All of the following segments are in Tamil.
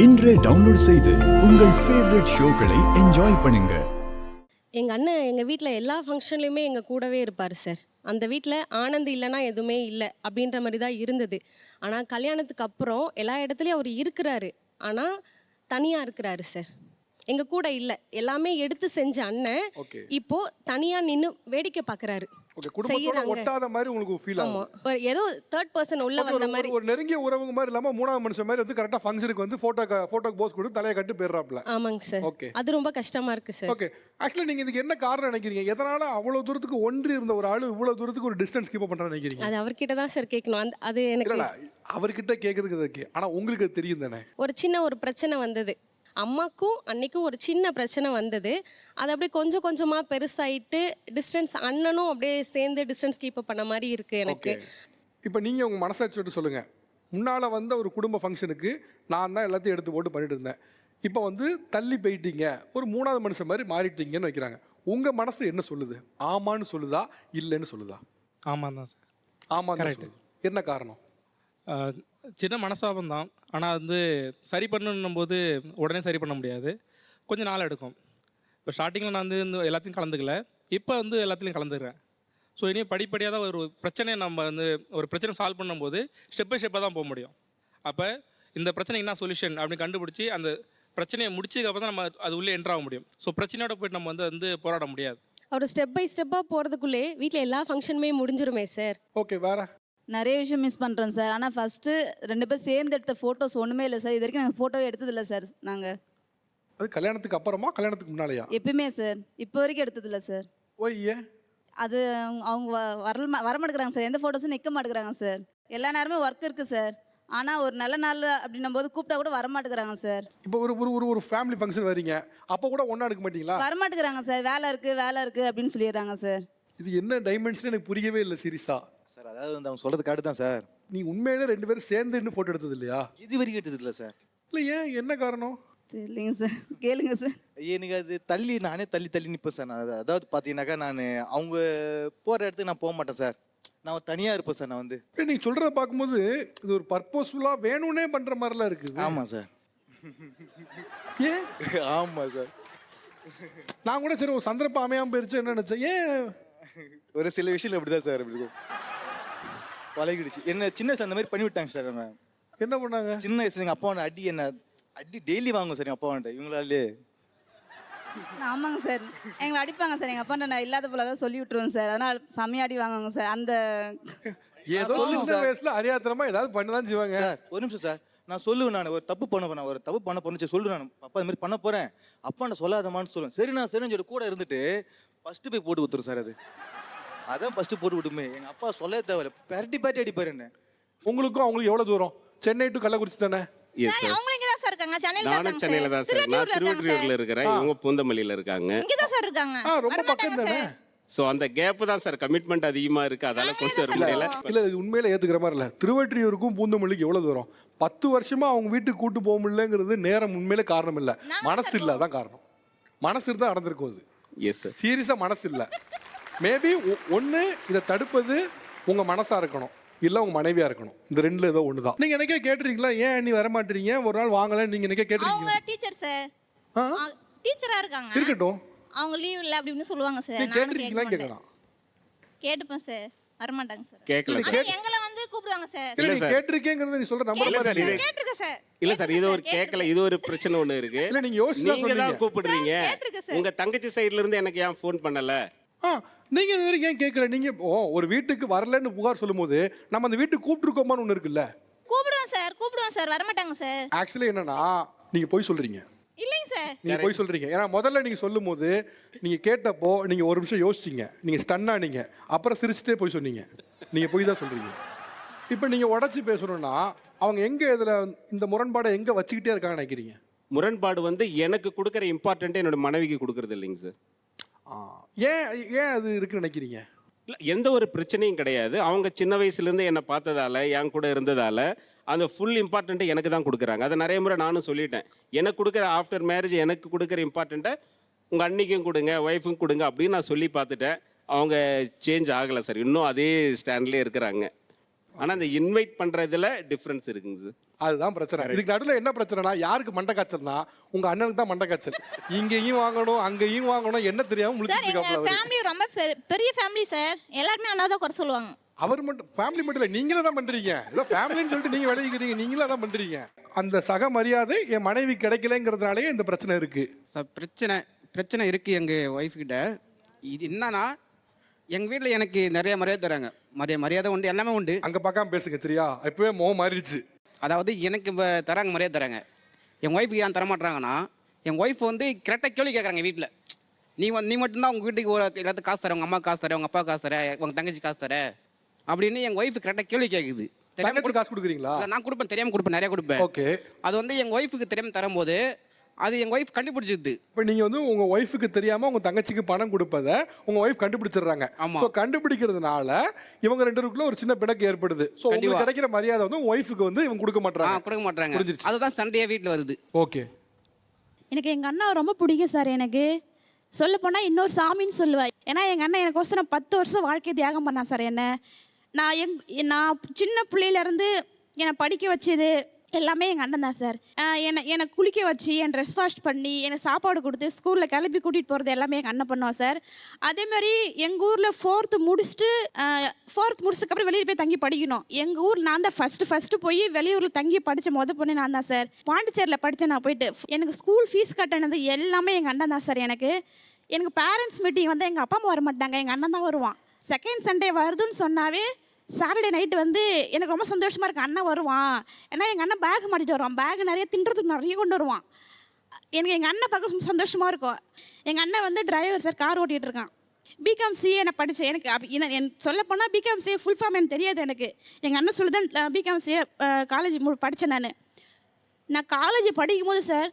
இன்றே டவுன்லோட் செய்து உங்கள் ஃபேவரட் ஷோக்களை என்ஜாய் பண்ணுங்க. எங்கள் அண்ணன் எங்கள் வீட்டில் எல்லா ஃபங்க்ஷன்லையுமே எங்கள் கூடவே இருப்பார் சார். அந்த வீட்டில் ஆனந்த் இல்லைன்னா எதுவுமே இல்லை அப்படின்ற மாதிரி தான் இருந்தது. ஆனால் கல்யாணத்துக்கு அப்புறம் எல்லா இடத்துலையும் அவர் இருக்கிறாரு, ஆனால் தனியாக இருக்கிறாரு சார். எங்கள் கூட இல்லை, எல்லாமே எடுத்து செஞ்ச அண்ணன் ஓகே இப்போ தனியாக நின்று வேடிக்கை பார்க்குறாரு. ஓகே குடும்பத்தோட செய்யறாங்க. ஒட்டாத மாதிரி உங்களுக்கு ஃபீல் ஆகும். ஆமாம், ஏதோ தேர்ட் பர்சன் உள்ள வந்த மாதிரி. ஒரு நெருங்கிய உறவுங்க மாதிரி இல்லாம மூணாவது மனுஷன் மாதிரி வந்து கரெக்டா ஃபங்க்ஷனுக்கு வந்து போட்டோக்கு போஸ் கொடுத்து தலையை கட்டு போயிடுறாப்ல. ஆமாங்க சார், ஓகே அது ரொம்ப கஷ்டமா இருக்கு சார். ஓகே ஆக்சுவலி நீங்க இதுக்கு என்ன காரணம் நினைக்கிறீங்க? எதனால அவ்வளவு தூரத்துக்கு ஒன்றி இருந்த ஒரு ஆளு இவ்வளவு தூரத்துக்கு ஒரு டிஸ்டன்ஸ் கீப் பண்றான்னு நினைக்கிறீங்க? அது அவர்கிட்ட தான் சார் கேட்கணும். அது எனக்கு இல்ல அவர்கிட்ட கேக்குறதுக்கு இருக்கு, ஆனா உங்களுக்கு அது தெரியும் தானே. ஒரு சின்ன ஒரு பிரச்சனை வந்தது, அம்மாக்கும் அன்னைக்கும் ஒரு சின்ன பிரச்சனை வந்தது. அது அப்படியே கொஞ்சம் கொஞ்சமாக பெருசாயிட்டு டிஸ்டன்ஸ், அண்ணனும் அப்படியே சேர்ந்து டிஸ்டன்ஸ் கீப் பண்ண மாதிரி இருக்குது எனக்கு. இப்போ நீங்கள் உங்கள் மனசாட்சி விட்டு சொல்லுங்கள், முன்னால் வந்த ஒரு குடும்ப ஃபங்க்ஷனுக்கு நான் தான் எல்லாத்தையும் எடுத்து போட்டு பண்ணிட்டு இருந்தேன், இப்போ வந்து தள்ளி போயிட்டீங்க, ஒரு மூணாவது மனுஷன் மாதிரி மாறிட்டீங்கன்னு வைக்கிறாங்க. உங்கள் மனசு என்ன சொல்லுது? ஆமான்னு சொல்லுதா இல்லைன்னு சொல்லுதா? ஆமாம் தான் சார். ஆமாம் கரெக்ட். என்ன காரணம்? சின்ன மனசாபம் தான், ஆனால் வந்து சரி பண்ணணும் போது உடனே சரி பண்ண முடியாது, கொஞ்சம் நாள் எடுக்கும். இப்போ ஸ்டார்டிங்கில் நான் வந்து இந்த எல்லாத்தையும் கலந்துக்கல, இப்போ வந்து எல்லாத்துலேயும் கலந்துக்கிறேன். ஸோ இனியும் படிப்படியாக தான் ஒரு பிரச்சனையை நம்ம வந்து ஒரு பிரச்சனை சால்வ் பண்ணும்போது ஸ்டெப் பை ஸ்டெப்பாக தான் போக முடியும். அப்போ இந்த பிரச்சனைக்கு என்ன சொல்யூஷன் அப்படின்னு கண்டுபிடிச்சி அந்த பிரச்சனையை முடிச்சதுக்கப்புறம் தான் நம்ம அது உள்ளே என்ட்ரு ஆக முடியும். ஸோ பிரச்சனையோட போய்ட்டு நம்ம வந்து போராட முடியாது. அவர் ஸ்டெப் பை ஸ்டெப்பாக போகிறதுக்குள்ளே வீட்டில் எல்லா ஃபங்க்ஷனுமே முடிஞ்சிருமே சார். ஓகே வேற நிறைய விஷயம் மிஸ் பண்ணுறோம் சார். ஆனால் ஃபஸ்ட்டு 2 பேர் சேர்ந்து எடுத்த ஃபோட்டோஸ் ஒன்றுமே இல்லை சார். இது வரைக்கும் நாங்கள் ஃபோட்டோவே எடுத்ததில்லை சார். நாங்கள் அது கல்யாணத்துக்கு அப்புறமா கல்யாணத்துக்கு முன்னாலேயா? எப்பயுமே சார், இப்போ வரைக்கும் எடுத்ததில்லை சார். ஓ ஏன்? அது அவங்க வரமாட்டேங்கிறாங்க சார், எந்த ஃபோட்டோஸும் நிற்க மாட்டேங்கிறாங்க சார். எல்லா நேரமே ஒர்க் இருக்குது சார், ஆனால் ஒரு நல்ல நாள் அப்படின்னும் போது கூப்பிட்டா கூட வரமாட்டேங்கிறாங்க சார். இப்போ ஒரு ஃபேமிலி ஃபங்க்ஷன் வரீங்க, அப்போ கூட ஒன்றா எடுக்க மாட்டீங்களா? வரமாட்டேங்கிறாங்க சார், வேலை இருக்குது அப்படின்னு சொல்லிடுறாங்க சார். இது என்ன டைமென்ஷன் எனக்கு புரியவே இல்லை சீரியஸா சார். அதாவது வந்து அவங்க சொல்றது காட்டு தான் சார். நீ உண்மையிலே 2 பேரும் சேர்ந்து இன்னும் ஃபோட்டோ எடுத்தது இல்லையா? இது வரைக்கும் எடுத்தது இல்லை சார். இல்லை ஏன், என்ன காரணம்? தெரியலைங்க சார், கேளுங்க சார். எனக்கு அது நானே தள்ளி நிற்பேன் சார். நான் அதாவது பார்த்தீங்கன்னாக்கா நான் அவங்க போகிற இடத்துக்கு நான் போக மாட்டேன் சார். நான் தனியாக இருப்பேன் சார். நான் வந்து நீங்க சொல்றத பார்க்கும்போது இது ஒரு பர்பஸ்ஃபுல்லாக வேணும்னே பண்ற மாதிரிலாம் இருக்குது. ஆமாம் சார். ஏன்? ஆமாம் சார். நான் கூட சரி ஒரு சந்தர்ப்பம் அமையாமல் போயிருச்சு என்ன நினைச்சேன். ஏன்? ஒரு சில விஷயம் அப்படி தான் சார். அப்படி இருக்கும், பழகிடுச்சு. என்ன சின்ன வயசு அந்த மாதிரி பண்ணி விட்டாங்க சார். என்ன என்ன பண்ணாங்க? சின்ன வயசுல எங்கள் அப்பா அடி டெய்லி வாங்குவோம் சார் எங்கள் அப்பா வந்துட்டு இவங்களாலே. ஆமாங்க சார், எங்களை அடிப்பாங்க சார். எங்கள் அப்பாண்ட நான் இல்லாத போல தான் சொல்லி விட்டுருவேன் சார். அதனால் செம்மையாடி வாங்குவாங்க சார். அந்த ஏதோ சின்ன வயசுல அறியாத்தனமா ஏதாவது பண்ணதான் செய்வாங்க சார். ஒரு நிமிஷம் சார், நான் சொல்லுவேன். நான் ஒரு தப்பு பண்ண போறேன் சொல்லுவேன். நான் அப்பா இந்த மாதிரி பண்ண போறேன், அப்பா நான் சொல்லாதமான்னு சொல்லுவேன். சரி நான் சரின்னு கூட இருந்துட்டு ஃபர்ஸ்ட் போய் போட்டு கொடுத்துரும் சார். அதான் ஃபர்ஸ்ட் போட்டு விட்டுமே. எங்க அப்பா சொல்ல தேவையில்ல, பேரட்டி அடிப்பாரு என்ன. உங்களுக்கும் அவங்களுக்கு எவ்வளவு தூரம்? சென்னை டு கள்ளக்குறிச்சி தானே? அவங்க இங்க தான் சார் இருக்காங்க. சென்னையில தான் நானும் சென்னையில தான் சார். நான் திருவொற்றியூர்ல இருக்கிறேன், இவங்க பூந்தமல்லியில இருக்காங்க. இங்க தான் சார் இருக்காங்க. ரொம்ப பக்கம் தானே. சோ அந்த கேப் தான் சார், கமிட்மெண்ட் அதிகமா இருக்கு, அதால கொண்டு வர முடியல. இல்ல இது உண்மையில ஏத்துக்கிற மாதிரி இல்ல. திருவொற்றியூருக்கும் பூந்தமல்லிக்கு எவ்வளவு தூரம்? 10 வருஷமா அவங்க வீட்டுக்கு கூட்டு போக முடியலங்கிறது நேரம் உண்மையில காரணம் இல்ல, மனசு இல்ல. அதான் காரணம். மனசு இருந்தா நடந்திருக்கும் அது. Yes sir. சீரியஸா மனசு இல்ல. மேபி ஒண்ணு இதை தடுப்பது உங்க மனசா இருக்கணும், இல்ல உங்க மனைவியா இருக்கணும். இந்த ரெண்டுல ஏதோ ஒண்ணுதான். நீங்க எனக்கே கேட்டிருக்கீங்களா ஏன் நீ வர மாட்டீங்க, ஒரு நாள் வாங்கல? நீங்க எனக்கே அவங்க கேட்டிருக்கீங்க? டீச்சர் சார், டீச்சரா இருக்காங்க. இருக்கட்டும், அவங்க லீவ் இல்ல அப்படின்னு சொல்லுவாங்க சார். நீ கேட்டிருக்கீங்களா கேட்கலாம். கேட்டுப்பேன் சார், வர மாட்டாங்க சார். கேட்கல ஆனா எங்களை வந்து கூப்பிடுவாங்க சார். இல்ல நீ கேட்டிருக்கேங்கறது நீ சொல்ற நம்பர் இல்ல சார், இது கேட்டிருக்கேன் சார். இல்ல சார், இது ஒரு கேட்கல, இது ஒரு பிரச்சனை ஒண்ணு இருக்கு. இல்ல நீங்க யோசிச்சு தான் நீங்க தான் சொன்னீங்க. கூப்பிடுறீங்க. உங்க தங்கச்சி சைடுல இருந்து எனக்கு ஏன் ஃபோன் பண்ணல? நீங்க இது வரைக்கும் ஏன் கேட்கல? நீங்க ஒரு வீட்டுக்கு வரலன்னு புகார் சொல்லும்போது நம்ம அந்த வீட்டுக்கு கூப்பிட்டுருக்கோமான்னு ஒண்ணு இருக்குல்ல. கூப்பிடுவேன் சார், வர மாட்டாங்க சார். ஆக்சுவலி என்னன்னா நீங்க போய் சொல்றீங்க. இல்லைங்க சார், நீங்க போய் சொல்றீங்க. ஏன்னா முதல்ல நீங்க சொல்லும் போது நீங்க கேட்டப்போ நீங்க ஒரு நிமிஷம் யோசிச்சீங்க, நீங்க ஸ்டன் ஆனீங்க, அப்புறம் சிரிச்சுட்டே போய் சொன்னீங்க. நீங்க போய் தான் சொல்றீங்க. இப்போ நீங்க உடச்சி பேசணும்னா அவங்க எங்க இதுல இந்த முரண்பாடை எங்க வச்சுக்கிட்டே இருக்காங்க நினைக்கிறீங்க? முரண்பாடு வந்து எனக்கு கொடுக்குற இம்பார்ட்டன்ட் என்னோட மனைவிக்கு கொடுக்கறது இல்லைங்க சார். ஏன் ஏன் அது இருக்குன்னு நினைக்கிறீங்க? இல்லை, எந்த ஒரு பிரச்சனையும் கிடையாது. அவங்க சின்ன வயசுலேருந்து என்னை பார்த்ததால, என் கூட இருந்ததால அந்த ஃபுல் இம்பார்ட்டண்ட்டை எனக்கு தான் கொடுக்குறாங்க. அதை நிறைய முறை நானும் சொல்லிட்டேன். எனக்கு கொடுக்குற ஆஃப்டர் மேரேஜ் எனக்கு கொடுக்குற இம்பார்ட்டண்ட்டை உங்கள் அன்னிக்கும் கொடுங்க, ஒய்ஃபுக்கும் கொடுங்க அப்படின்னு நான் சொல்லி பார்த்துட்டேன். அவங்க சேஞ்ச் ஆகலை சார், இன்னும் அதே ஸ்டாண்ட்லேயே இருக்கிறாங்க. ஆனால் அந்த இன்வைட் பண்ணுறதுல டிஃப்ரென்ஸ் இருக்குங்க சார். அதுதான் பிரச்சனை. இதுக்கு நடுவில் என்ன பிரச்சனைனா, யாருக்கு மண்டை காய்ச்சல்னா உங்க அண்ணனுக்கு தான் மண்டை காய்ச்சல். இங்கேயும் வாங்கணும் அங்கேயும் வாங்கணும், என்ன தெரியாம சார் முடிச்சிட்டு எங்க இருக்காப்ல அவரு. ஃபேமிலி ரொம்ப பெரிய ஃபேமிலி சார். எல்லாருமே அண்ணா தான் குறை சொல்லுவாங்க. அவர் மட்டும் ஃபேமிலி மட்டும் இல்லை, நீங்களே தான் பண்றீங்க. ஏதோ ஃபேமிலின்னு சொல்லிட்டு நீங்க விளைவிக்கிறீங்க, நீங்களே தான் பண்றீங்க. அந்த சக மரியாதை என் மனைவி கிடைக்கலங்கிறதுனாலே இந்த பிரச்சனை இருக்கு. பிரச்சனை இருக்குது எங்கள் ஒய்ஃப்கிட்ட. இது என்னன்னா, எங்கள் வீட்டில் எனக்கு நிறைய மரியாதை தராங்க. மரியாதை உண்டு, எல்லாமே உண்டு. அங்க பார்க்காம பேசுங்க சரியா? இப்பவே முகம் மாறிடுச்சு. அதாவது எனக்கு தராங்க, மரியாதை தராங்க. எங்கள் ஒய்ஃபுக்கு ஏன் தரமாட்டுறாங்கன்னா, எங்கள் ஒய்ஃப் வந்து கரெக்டாக கேள்வி கேட்குறாங்க வீட்டில். நீ மட்டும்தான் உங்கள் வீட்டுக்கு ஒரு எல்லாத்துக்கும் காசு தர, உங்கள் அம்மா காசு தர, உங்கள் அப்பா காசு தர, உங்கள் தங்கச்சி காசு தர அப்படின்னு எங்கள் ஒய்ஃபு கரெக்டாக கேள்வி கேட்குது. தங்கச்சி காசு கொடுக்குறீங்களா? நான் கொடுப்பேன், தெரியாமல் கொடுப்பேன், நிறைய கொடுப்பேன். ஓகே. அது வந்து எங்கள் ஒய்ஃபுக்கு தெரியாமல் தரும்போது அது எங்கள் ஒய்ஃப் கண்டுபிடிச்சிது. இப்போ நீங்க வந்து உங்க ஒய்ஃபுக்கு தெரியாம உங்க தங்கச்சிக்கு பணம் கொடுப்பதை உங்க ஒய்ஃப் கண்டுபிடிச்சிடுறாங்க. ஆமா. ஸோ கண்டுபிடிக்கிறதுனால இவங்க ரெண்டு பேருக்குள்ள ஒரு சின்ன பிணக்கு ஏற்படுது. ஸோ உங்களுக்கு கண்டிப்பா. கிடைக்கிற மரியாதை வந்து உங்க ஒய்ஃபுக்கு வந்து இவங்க கொடுக்க மாட்டாங்க. கொடுக்க மாட்டாங்க. புரிஞ்சிருச்சு. அதுதான் சண்டையே வீட்டில் வருது. ஓகே. எனக்கு எங்கள் அண்ணா ரொம்ப பிடிக்கும் சார். எனக்கு சொல்லப்போனால் இன்னொரு சாமின்னு சொல்லுவேன். ஏன்னா எங்கள் அண்ணன் எனக்கோசரம் 10 வருஷம் வாழ்க்கை தியாகம் பண்ணான் சார். என்ன நான் சின்ன பிள்ளையிலேருந்து என்னை படிக்க வச்சது எல்லாமே எங்கள் அண்ணன் தான் சார். என்னை குளிக்க வச்சு, என் ட்ரெஸ் வாஷ் பண்ணி, எனக்கு சாப்பாடு கொடுத்து ஸ்கூலில் கிளப்பி கூட்டிகிட்டு போகிறது எல்லாமே எங்கள் அண்ணன் பண்ணுவான் சார். அதேமாதிரி எங்கள் ஊரில் 4th முடிச்சதுக்கப்புறம் வெளியில் போய் தங்கி படிக்கணும். எங்கள் ஊர் நான் தான் ஃபஸ்ட்டு போய் வெளியூரில் தங்கி படித்த பொண்ணு நான் தான் சார். பாண்டிச்சேரியில் படித்தேன் நான் போயிட்டு. எனக்கு ஸ்கூல் ஃபீஸ் கட்டினது எல்லாமே எங்கள் அண்ணன் தான் சார். எனக்கு பேரண்ட்ஸ் மீட்டிங் வந்து எங்கள் அப்பா அம்மா வர மாட்டாங்க, எங்கள் அண்ணன் தான் வருவான். செகண்ட் சண்டே வருதுன்னு சொன்னாவே சாட்டர்டே நைட்டு வந்து எனக்கு ரொம்ப சந்தோஷமாக இருக்குது, அண்ணன் வருவான். ஏன்னா எங்கள் அண்ணன் பேக் மாட்டிட்டு வருவான். பேக் நிறைய தின்றதுக்கு நிறைய கொண்டு வருவான். எனக்கு எங்கள் அண்ணன் பார்க்க சந்தோஷமாக இருக்கும். எங்கள் அண்ணன் வந்து டிரைவர் சார், கார் ஓட்டிகிட்டு இருக்கான். பிகாம் சிஏ நான் படித்தேன். எனக்கு சொல்லப்போனால் பிகாம் சிஏ ஃபுல் ஃபார்ம் எனக்கு தெரியாது. எனக்கு எங்கள் அண்ணன் சொல்லி தான் பிகாம் சிஏ காலேஜ் படித்தேன். நான் காலேஜ் படிக்கும்போது சார்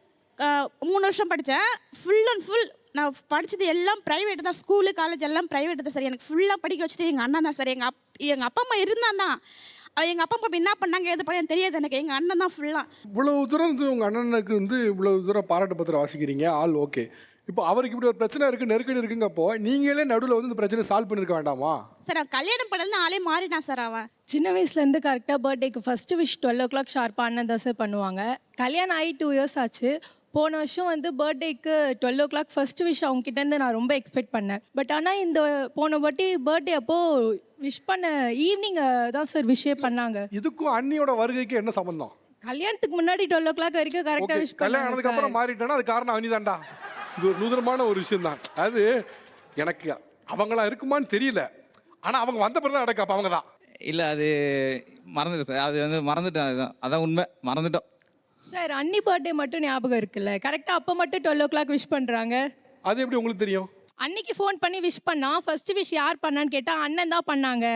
3 வருஷம் படித்தேன். ஃபுல் அண்ட் ஃபுல் நான் படித்தது எல்லாம் ப்ரைவேட்டு தான். ஸ்கூலு காலேஜ் எல்லாம் ப்ரைவேட்டு தான் சார். எனக்கு ஃபுல்லாக படிக்க வச்சது எங்கள் அண்ணன் தான் சார். எங்கள் அப்பா அம்மா இருந்தான் தான். எங்கள் அப்பா அம்மா என்ன பண்ணாங்க எது பண்ண தெரியாது எனக்கு. எங்கள் அண்ணன் தான் ஃபுல்லாக. இவ்வளவு தூரம் வந்து உங்கள் அண்ணனுக்கு வந்து இவ்வளவு தூரம் பாராட்டு பத்திரம் வாசிக்கிறீங்க, ஆள் ஓகே. இப்போ அவருக்கு இப்படி ஒரு பிரச்சனை இருக்குது, நெருக்கடி இருக்குங்கப்போ நீங்களே நடுவில் வந்து இந்த பிரச்சனை சால்வ் பண்ணியிருக்க வேண்டாமா? சார் அவன் கல்யாணம் பண்ணல ஆளே மாறிட்டான் சார். அவன் சின்ன வயசுலேருந்து கரெக்டாக பர்த்டேக்கு ஃபஸ்ட்டு விஷ் 12 o'clock ஷார்ப்பாக அண்ணன் தான் சார் பண்ணுவாங்க. கல்யாணம் ஆகி 2 years ஆச்சு. போன வருஷம் வந்து பர்த்டேக்கு 12 o'clock ஃபஸ்ட்டு விஷ் அவங்ககிட்டேருந்து நான் ரொம்ப எக்ஸ்பெக்ட் பண்ணேன். பட் ஆனால் இந்த போன வாட்டி பர்த்டே அப்போது விஷ் பண்ண ஈவினிங் தான் சார் விஷே பண்ணாங்க. இதுக்கும் அண்ணியோட வருகைக்கு என்ன சம்பந்தம்? கல்யாணத்துக்கு முன்னாடி 12 o'clock வரைக்கும் கரெக்டாக விஷ் கல்யாணம் ஆனதுக்கு பண்ணாங்க. அப்புறம் மாறிட்டேன்னா அது காரணம் அண்ணி தான்டா. இது ஒரு நூதனமான ஒரு விஷயம் தான். அது எனக்கு அவங்களா இருக்குமான்னு தெரியல, ஆனால் அவங்க வந்த பிறகு தான் நடக்க. அப்போ அவங்க தான் இல்லை, அது மறந்துட்டேன் சார். அது வந்து மறந்துட்டேன், அதான் உண்மை, மறந்துட்டோம் சார். அன்னி பர்த்டே மட்டும் ஞாபகம் இருக்குல்ல, கரெக்டாக அப்போ மட்டும் 12 o'clock விஷ் பண்ணுறாங்க. அது எப்படி உங்களுக்கு தெரியும்? அன்னைக்கு ஃபோன் பண்ணி விஷ் பண்ணா ஃபர்ஸ்ட் விஷ் யார் பண்ணான்னு கேட்டால் அண்ணன் தான் பண்ணாங்க.